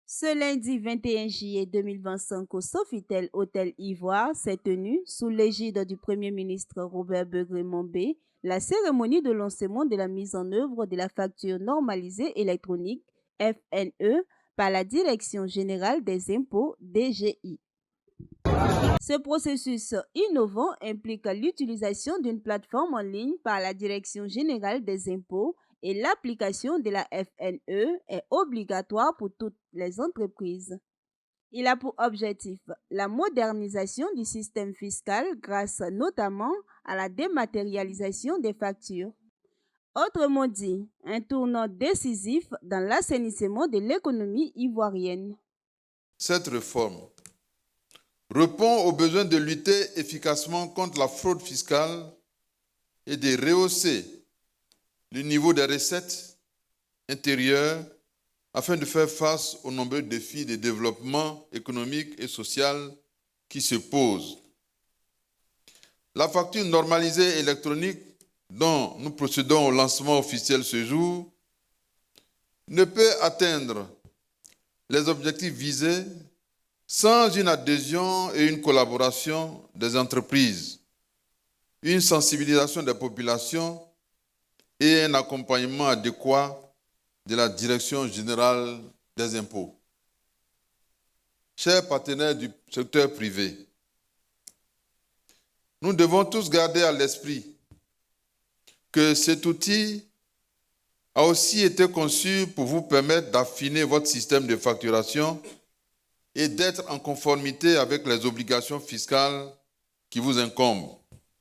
Ce lundi 21 juillet 2025 au Sofitel Hôtel Ivoire s'est tenue, sous l'égide du Premier ministre Robert Begré-Mombé, la cérémonie de lancement de la mise en œuvre de la facture normalisée électronique FNE par la Direction générale des impôts DGI. Ce processus innovant implique l'utilisation d'une plateforme en ligne par la Direction générale des impôts et l'application de la FNE est obligatoire pour toutes les entreprises. Il a pour objectif la modernisation du système fiscal grâce notamment à la dématérialisation des factures. Autrement dit, un tournant décisif dans l'assainissement de l'économie ivoirienne. Cette réforme répond au besoin de lutter efficacement contre la fraude fiscale et de rehausser le niveau des recettes intérieures afin de faire face aux nombreux défis de développement économique et social qui se posent. La facture normalisée électronique dont nous procédons au lancement officiel ce jour ne peut atteindre les objectifs visés sans une adhésion et une collaboration des entreprises, une sensibilisation des populations et un accompagnement adéquat de la Direction générale des impôts. Chers partenaires du secteur privé, nous devons tous garder à l'esprit que cet outil a aussi été conçu pour vous permettre d'affiner votre système de facturation et d'être en conformité avec les obligations fiscales qui vous incombent.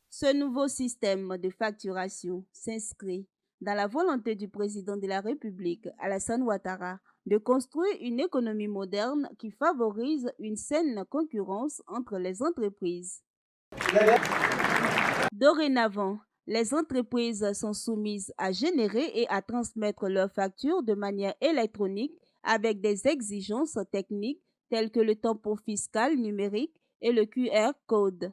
Ce nouveau système de facturation s'inscrit dans la volonté du président de la République, Alassane Ouattara, de construire une économie moderne qui favorise une saine concurrence entre les entreprises. Dorénavant, les entreprises sont soumises à générer et à transmettre leurs factures de manière électronique avec des exigences techniques telles que le tampon fiscal numérique et le QR code.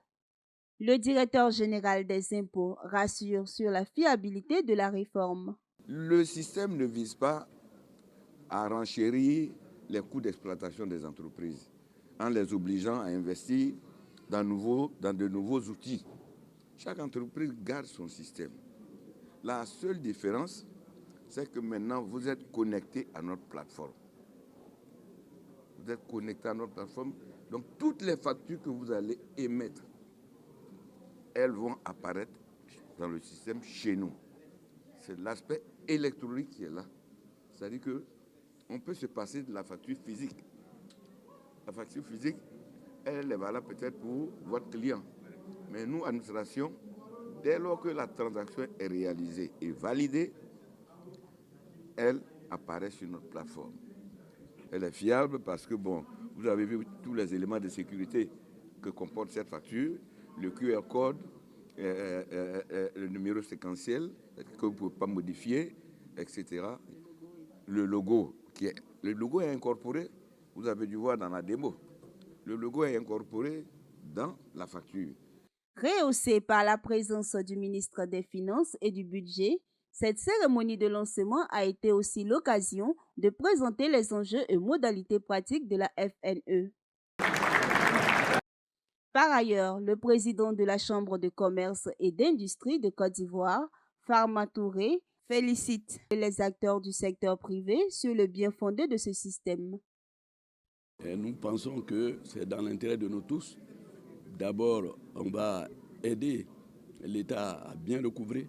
Le directeur général des impôts rassure sur la fiabilité de la réforme. Le système ne vise pas à renchérir les coûts d'exploitation des entreprises en les obligeant à investir dans de nouveaux outils. Chaque entreprise garde son système. La seule différence, c'est que maintenant, vous êtes connecté à notre plateforme. Vous êtes connecté à notre plateforme. Donc, toutes les factures que vous allez émettre, elles vont apparaître dans le système chez nous. C'est l'aspect électronique qui est là. C'est-à-dire qu'on peut se passer de la facture physique. La facture physique, elle est valable peut-être pour votre client. Mais nous, administration, dès lors que la transaction est réalisée et validée, elle apparaît sur notre plateforme. Elle est fiable parce que, vous avez vu tous les éléments de sécurité que comporte cette facture, le QR code, le numéro séquentiel que vous ne pouvez pas modifier, etc. Le logo est incorporé, vous avez dû voir dans la démo. Le logo est incorporé dans la facture. Rehaussée par la présence du ministre des Finances et du Budget, cette cérémonie de lancement a été aussi l'occasion de présenter les enjeux et modalités pratiques de la FNE. Par ailleurs, le président de la Chambre de commerce et d'industrie de Côte d'Ivoire, Farma Touré, félicite les acteurs du secteur privé sur le bien fondé de ce système. Et nous pensons que c'est dans l'intérêt de nous tous. D'abord, on va aider l'État à bien le couvrir.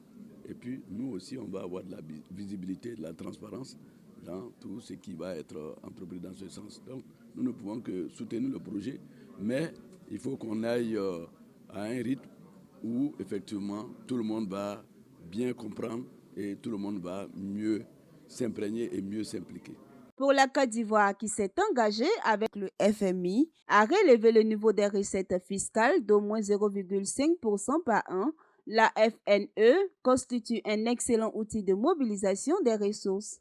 Et puis, nous aussi, on va avoir de la visibilité, de la transparence dans tout ce qui va être entrepris dans ce sens. Donc, nous ne pouvons que soutenir le projet, mais il faut qu'on aille à un rythme où, effectivement, tout le monde va bien comprendre et tout le monde va mieux s'imprégner et mieux s'impliquer. Pour la Côte d'Ivoire qui s'est engagée avec le FMI à relever le niveau des recettes fiscales d'au moins 0,5% par an, la FNE constitue un excellent outil de mobilisation des ressources.